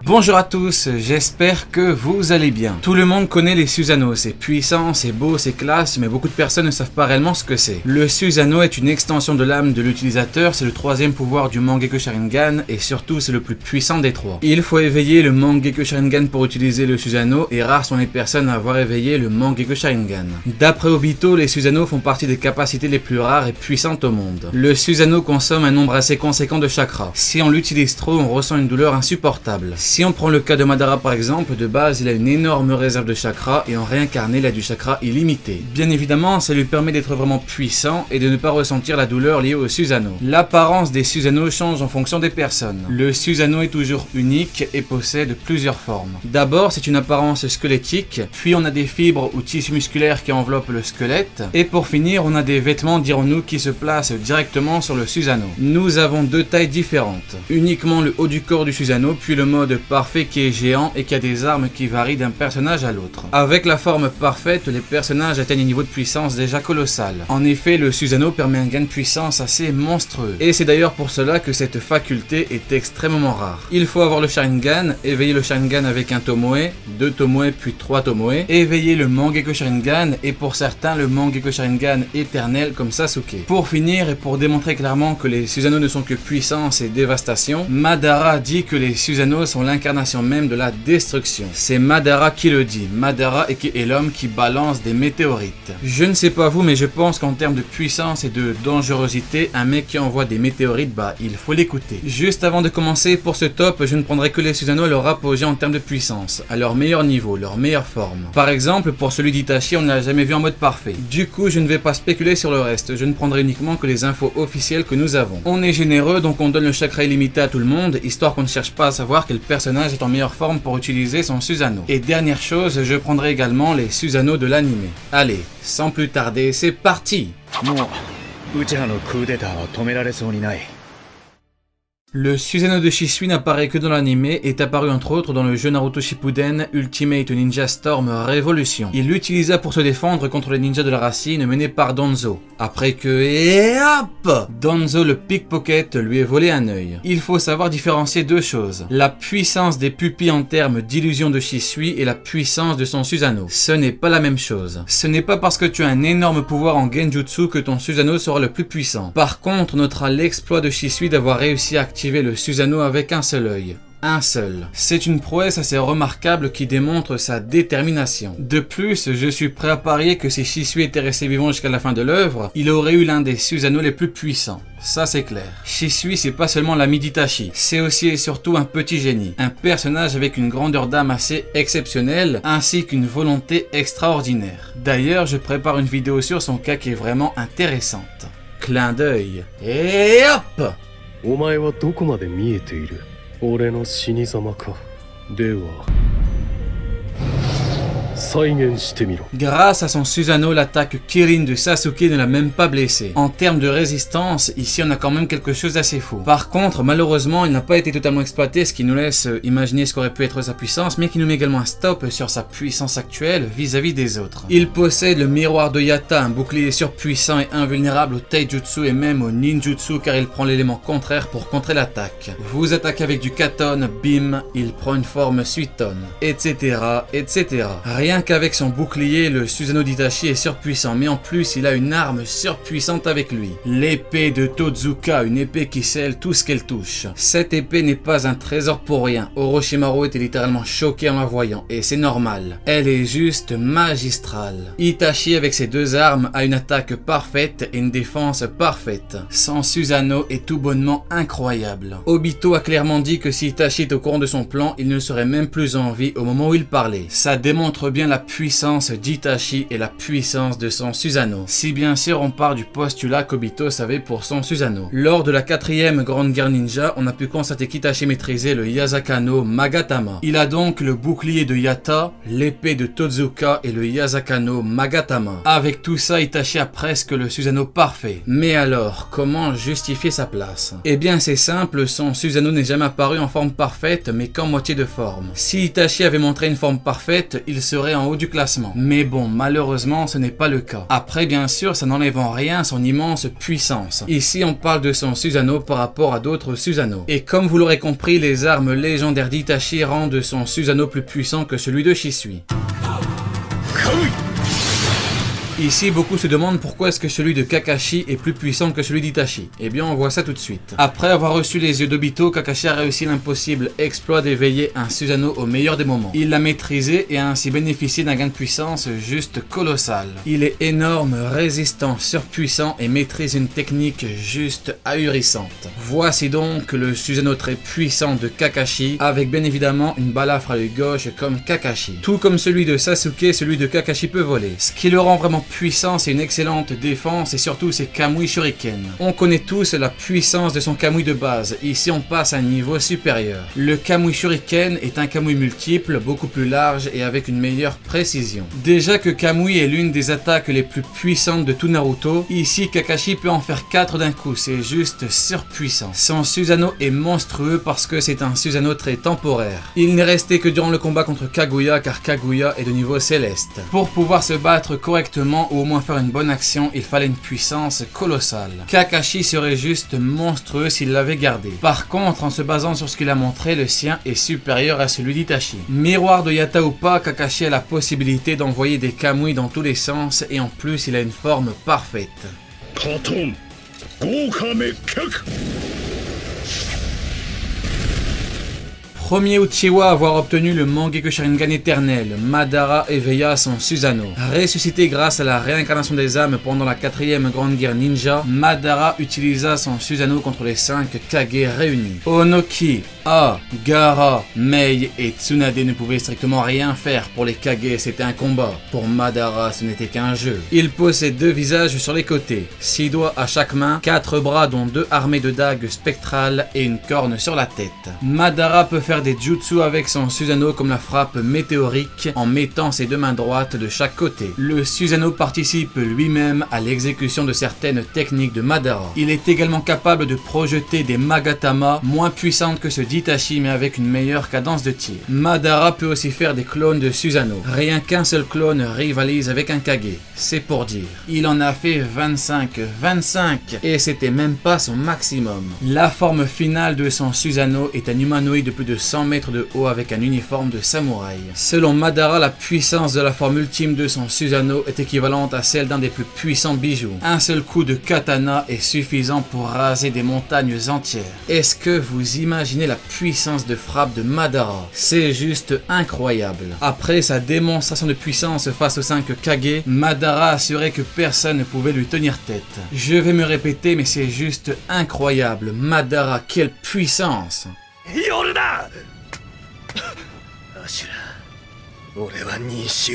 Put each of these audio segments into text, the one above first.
Bonjour à tous, j'espère que vous allez bien. Tout le monde connaît les Susanoo, c'est puissant, c'est beau, c'est classe, mais beaucoup de personnes ne savent pas réellement ce que c'est. Le Susanoo est une extension de l'âme de l'utilisateur, c'est le troisième pouvoir du Mangekyo Sharingan et surtout c'est le plus puissant des trois. Il faut éveiller le Mangekyo Sharingan pour utiliser le Susanoo et rares sont les personnes à avoir éveillé le Mangekyo Sharingan. D'après Obito, les Susanoo font partie des capacités les plus rares et puissantes au monde. Le Susanoo consomme un nombre assez conséquent de chakras. Si on l'utilise trop, on ressent une douleur insupportable. Si on prend le cas de Madara par exemple, de base il a une énorme réserve de chakras et en réincarné il a du chakra illimité. Bien évidemment, ça lui permet d'être vraiment puissant et de ne pas ressentir la douleur liée au Susanoo. L'apparence des Susanoo change en fonction des personnes. Le Susanoo est toujours unique et possède plusieurs formes. D'abord c'est une apparence squelettique, puis on a des fibres ou tissus musculaires qui enveloppent le squelette, et pour finir on a des vêtements dirons-nous qui se placent directement sur le Susanoo. Nous avons deux tailles différentes. Uniquement le haut du corps du Susanoo, puis le mode parfait qui est géant et qui a des armes qui varient d'un personnage à l'autre. Avec la forme parfaite, les personnages atteignent un niveau de puissance déjà colossal. En effet, le Susanoo permet un gain de puissance assez monstrueux. Et c'est d'ailleurs pour cela que cette faculté est extrêmement rare. Il faut avoir le Sharingan, éveiller le Sharingan avec un Tomoe, 2 Tomoe puis 3 Tomoe, éveiller le Mangekyo Sharingan et pour certains le Mangekyo Sharingan éternel comme Sasuke. Pour finir et pour démontrer clairement que les Susanoo ne sont que puissance et dévastation, Madara dit que les Susanoo sont l'incarnation même de la destruction. C'est Madara qui le dit. Madara est l'homme qui balance des météorites. Je ne sais pas vous, mais je pense qu'en termes de puissance et de dangerosité, un mec qui envoie des météorites, bah il faut l'écouter. Juste avant de commencer, pour ce top, je ne prendrai que les Susanoo à leur apogée en termes de puissance, à leur meilleur niveau, leur meilleure forme. Par exemple, pour celui d'Itachi, on ne l'a jamais vu en mode parfait. Du coup, je ne vais pas spéculer sur le reste, je ne prendrai uniquement que les infos officielles que nous avons. On est généreux, donc on donne le chakra illimité à tout le monde, histoire qu'on ne cherche pas à savoir quel personnage est en meilleure forme pour utiliser son Susanoo. Et dernière chose, je prendrai également les Susanoo de l'anime. Allez, sans plus tarder, c'est parti! Le Susanoo de Shisui n'apparaît que dans l'anime et est apparu entre autres dans le jeu Naruto Shippuden Ultimate Ninja Storm Revolution. Il l'utilisa pour se défendre contre les ninjas de la racine menés par Danzo. Après que... et hop, Danzo le pickpocket lui ait volé un œil. Il faut savoir différencier deux choses. La puissance des pupilles en termes d'illusion de Shisui et la puissance de son Susanoo. Ce n'est pas la même chose. Ce n'est pas parce que tu as un énorme pouvoir en Genjutsu que ton Susanoo sera le plus puissant. Par contre, on notera l'exploit de Shisui d'avoir réussi à activer le Susanoo avec un seul œil. Un seul. C'est une prouesse assez remarquable qui démontre sa détermination. De plus, je suis prêt à parier que si Shisui était resté vivant jusqu'à la fin de l'œuvre, il aurait eu l'un des Susanoo les plus puissants. Ça c'est clair. Shisui c'est pas seulement l'ami d'Itachi, c'est aussi et surtout un petit génie. Un personnage avec une grandeur d'âme assez exceptionnelle, ainsi qu'une volonté extraordinaire. D'ailleurs, je prépare une vidéo sur son cas qui est vraiment intéressante. Clin d'œil. Et hop! お前はどこまで見えている？俺の死に様か。では。 Grâce à son Susanoo, l'attaque Kirin de Sasuke ne l'a même pas blessé. En termes de résistance, ici on a quand même quelque chose d'assez fou. Par contre, malheureusement, il n'a pas été totalement exploité, ce qui nous laisse imaginer ce qu'aurait pu être sa puissance, mais qui nous met également un stop sur sa puissance actuelle vis-à-vis des autres. Il possède le miroir de Yatta, un bouclier surpuissant et invulnérable au Taijutsu et même au Ninjutsu car il prend l'élément contraire pour contrer l'attaque. Vous attaquez avec du Katon, bim, il prend une forme Suiton, etc., etc. Rien qu'avec son bouclier, le Susanoo d'Itachi est surpuissant, mais en plus il a une arme surpuissante avec lui. L'épée de Tozuka, une épée qui scelle tout ce qu'elle touche. Cette épée n'est pas un trésor pour rien. Orochimaru était littéralement choqué en la voyant, et c'est normal. Elle est juste magistrale. Itachi avec ses deux armes a une attaque parfaite et une défense parfaite. Son Susanoo est tout bonnement incroyable. Obito a clairement dit que si Itachi est au courant de son plan, il ne serait même plus en vie au moment où il parlait. Ça démontre bien la puissance d'Itachi et la puissance de son Susanoo. Si bien sûr on part du postulat qu'Obito savait pour son Susanoo. Lors de la 4e Grande Guerre Ninja, on a pu constater qu'Itachi maîtrisait le Yasakano Magatama. Il a donc le bouclier de Yatta, l'épée de Tozuka et le Yasakano Magatama. Avec tout ça, Itachi a presque le Susanoo parfait. Mais alors, comment justifier sa place? Eh bien c'est simple, son Susanoo n'est jamais apparu en forme parfaite mais qu'en moitié de forme. Si Itachi avait montré une forme parfaite, il serait serait en haut du classement. Mais bon, malheureusement, ce n'est pas le cas. Après, bien sûr, ça n'enlève en rien son immense puissance. Ici, on parle de son Susanoo par rapport à d'autres Susanoo. Et comme vous l'aurez compris, les armes légendaires d'Itachi rendent son Susanoo plus puissant que celui de Shisui. Ici, beaucoup se demandent pourquoi est-ce que celui de Kakashi est plus puissant que celui d'Itachi. Eh bien, on voit ça tout de suite. Après avoir reçu les yeux d'Obito, Kakashi a réussi l'impossible exploit d'éveiller un Susanoo au meilleur des moments. Il l'a maîtrisé et a ainsi bénéficié d'un gain de puissance juste colossal. Il est énorme, résistant, surpuissant et maîtrise une technique juste ahurissante. Voici donc le Susanoo très puissant de Kakashi, avec bien évidemment une balafre à l'œil gauche comme Kakashi. Tout comme celui de Sasuke, celui de Kakashi peut voler. Ce qui le rend vraiment puissant, c'est une excellente défense et surtout ses Kamui Shuriken. On connaît tous la puissance de son Kamui de base, ici on passe à un niveau supérieur. Le Kamui Shuriken est un Kamui multiple, beaucoup plus large et avec une meilleure précision. Déjà que Kamui est l'une des attaques les plus puissantes de tout Naruto, ici Kakashi peut en faire 4 d'un coup, c'est juste surpuissant. Son Susanoo est monstrueux parce que c'est un Susanoo très temporaire. Il n'est resté que durant le combat contre Kaguya car Kaguya est de niveau céleste. Pour pouvoir se battre correctement ou au moins faire une bonne action, il fallait une puissance colossale. Kakashi serait juste monstrueux s'il l'avait gardé. Par contre, en se basant sur ce qu'il a montré, le sien est supérieur à celui d'Itachi. Miroir de Yata ou pas, Kakashi a la possibilité d'envoyer des Kamui dans tous les sens et en plus il a une forme parfaite. Premier Uchiwa à avoir obtenu le Mangekyou Sharingan éternel, Madara éveilla son Susanoo. Ressuscité grâce à la réincarnation des âmes pendant la 4e grande guerre ninja, Madara utilisa son Susanoo contre les 5 Kage réunis. Onoki, A, Gaara, Mei et Tsunade ne pouvaient strictement rien faire pour les Kage, c'était un combat. Pour Madara, ce n'était qu'un jeu. Il possède 2 visages sur les côtés, 6 doigts à chaque main, 4 bras dont 2 armés de dagues spectrales et une corne sur la tête. Madara peut faire des jutsu avec son Susanoo comme la frappe météorique en mettant ses 2 mains droites de chaque côté. Le Susanoo participe lui-même à l'exécution de certaines techniques de Madara. Il est également capable de projeter des Magatama moins puissantes que ceux d'Itachi mais avec une meilleure cadence de tir. Madara peut aussi faire des clones de Susanoo. Rien qu'un seul clone rivalise avec un Kage, c'est pour dire. Il en a fait 25 et c'était même pas son maximum. La forme finale de son Susanoo est un humanoïde de plus de 100 mètres de haut avec un uniforme de samouraï. Selon Madara, la puissance de la forme ultime de son Susanoo est équivalente à celle d'un des plus puissants bijoux. Un seul coup de katana est suffisant pour raser des montagnes entières. Est-ce que vous imaginez la puissance de frappe de Madara? C'est juste incroyable. Après sa démonstration de puissance face aux 5 Kage, Madara assurait que personne ne pouvait lui tenir tête. Je vais me répéter mais c'est juste incroyable. Madara, quelle puissance! Yorda! Ashura, 俺は認証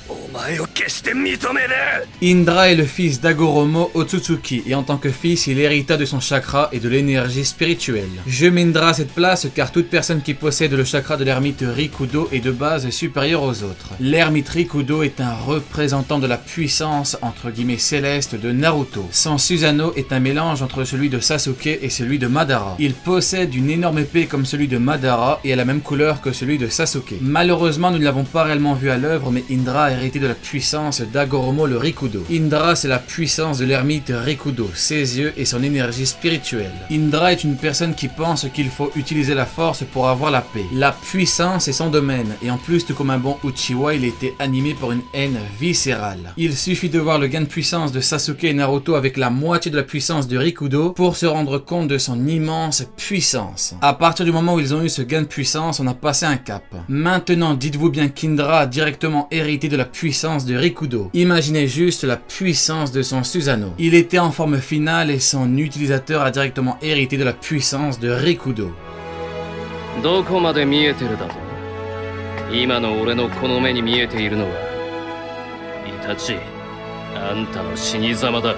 お前を決して認める Indra est le fils d'Agoromo Otsutsuki et en tant que fils, il hérita de son chakra et de l'énergie spirituelle. Je mets Indra à cette place car toute personne qui possède le chakra de l'ermite Rikudo est de base supérieure aux autres. L'ermite Rikudo est un représentant de la puissance entre guillemets céleste de Naruto. Son Susanoo est un mélange entre celui de Sasuke et celui de Madara. Il possède une énorme épée comme celui de Madara et a la même couleur que celui de Sasuke. Malheureusement, nous ne l'avons pas réellement vu à l'œuvre, mais Indra a hérité de la puissance d'Agoromo le Rikudo. Indra, c'est la puissance de l'ermite Rikudo, ses yeux et son énergie spirituelle. Indra est une personne qui pense qu'il faut utiliser la force pour avoir la paix. La puissance est son domaine, et en plus, tout comme un bon Uchiwa, il était animé par une haine viscérale. Il suffit de voir le gain de puissance de Sasuke et Naruto avec la moitié de la puissance de Rikudo pour se rendre compte de son immense puissance. À partir du moment où ils ont eu ce gain de puissance, on a passé un cap. Maintenant, dites-vous bien qu'Indra a directement hérité de la puissance de Rikudo. Imaginez juste la puissance de son Susanoo. Il était en forme finale et son utilisateur a directement hérité de la puissance de Rikudo. どこまで見えてるだと？今の俺のこの目に見えているのはイタチ、あんたの死に様だ。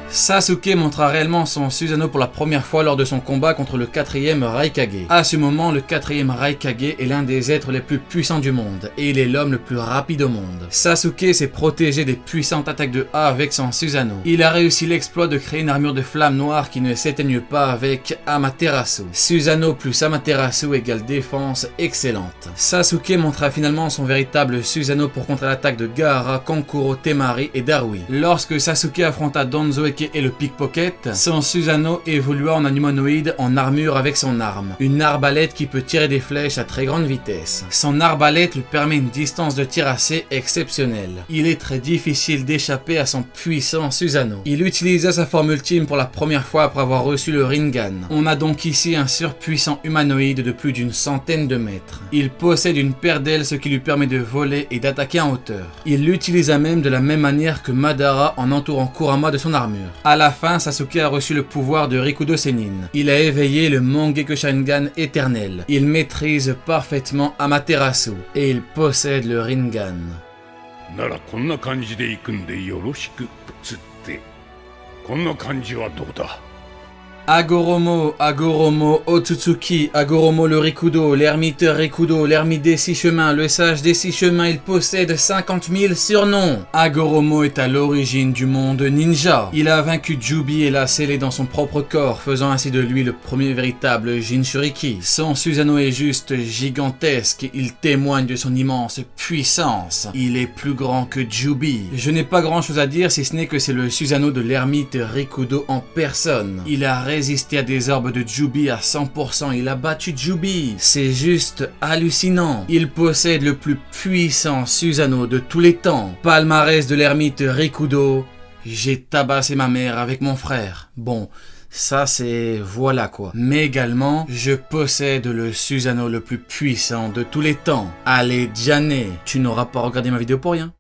Sasuke montra réellement son Susanoo pour la première fois lors de son combat contre le 4e Raikage. À ce moment, le 4e Raikage est l'un des êtres les plus puissants du monde, et il est l'homme le plus rapide au monde. Sasuke s'est protégé des puissantes attaques de A avec son Susanoo. Il a réussi l'exploit de créer une armure de flammes noires qui ne s'éteigne pas avec Amaterasu. Susanoo plus Amaterasu égale défense excellente. Sasuke montra finalement son véritable Susanoo pour contrer l'attaque de Gaara, Kankuro, Temari et Darui. Lorsque Sasuke affronta Danzoeke et le pickpocket, son Susanoo évolua en un humanoïde en armure avec son arme, une arbalète qui peut tirer des flèches à très grande vitesse. Son arbalète lui permet une distance de tir assez exceptionnelle. Il est très difficile d'échapper à son puissant Susanoo. Il utilisa sa forme ultime pour la première fois après avoir reçu le Rinnegan. On a donc ici un surpuissant humanoïde de plus d'une centaine de mètres. Il possède une paire d'ailes, ce qui lui permet de voler et d'attaquer en hauteur. Il l'utilisa même de la même manière que Madara en entourant Kurama de son armure. À la fin, Sasuke a reçu le pouvoir de Rikudo Sennin. Il a éveillé le Mangekyou Sharingan éternel. Il maîtrise parfaitement Amaterasu et il possède le Rinnegan. ならこんな感じで行くんでよろしくつって。こんな感じはどうだ？ Agoromo, Agoromo, Otsutsuki, Agoromo le Rikudo, l'ermite Rikudo, l'ermite des 6 chemins, le sage des 6 chemins, il possède 50 000 surnoms. Agoromo est à l'origine du monde ninja. Il a vaincu Jubi et l'a scellé dans son propre corps, faisant ainsi de lui le premier véritable Jinchuriki. Son Susanoo est juste gigantesque, il témoigne de son immense puissance. Il est plus grand que Jubi. Je n'ai pas grand chose à dire si ce n'est que c'est le Susanoo de l'ermite Rikudo en personne. Il a résisté à des orbes de Jubi à 100%, il a battu Jubi. C'est juste hallucinant. Il possède le plus puissant Susanoo de tous les temps. Palmarès de l'ermite Rikudo. J'ai tabassé ma mère avec mon frère. Bon, ça c'est voilà quoi. Mais également, je possède le Susanoo le plus puissant de tous les temps. Allez, Diane, tu n'auras pas regardé ma vidéo pour rien.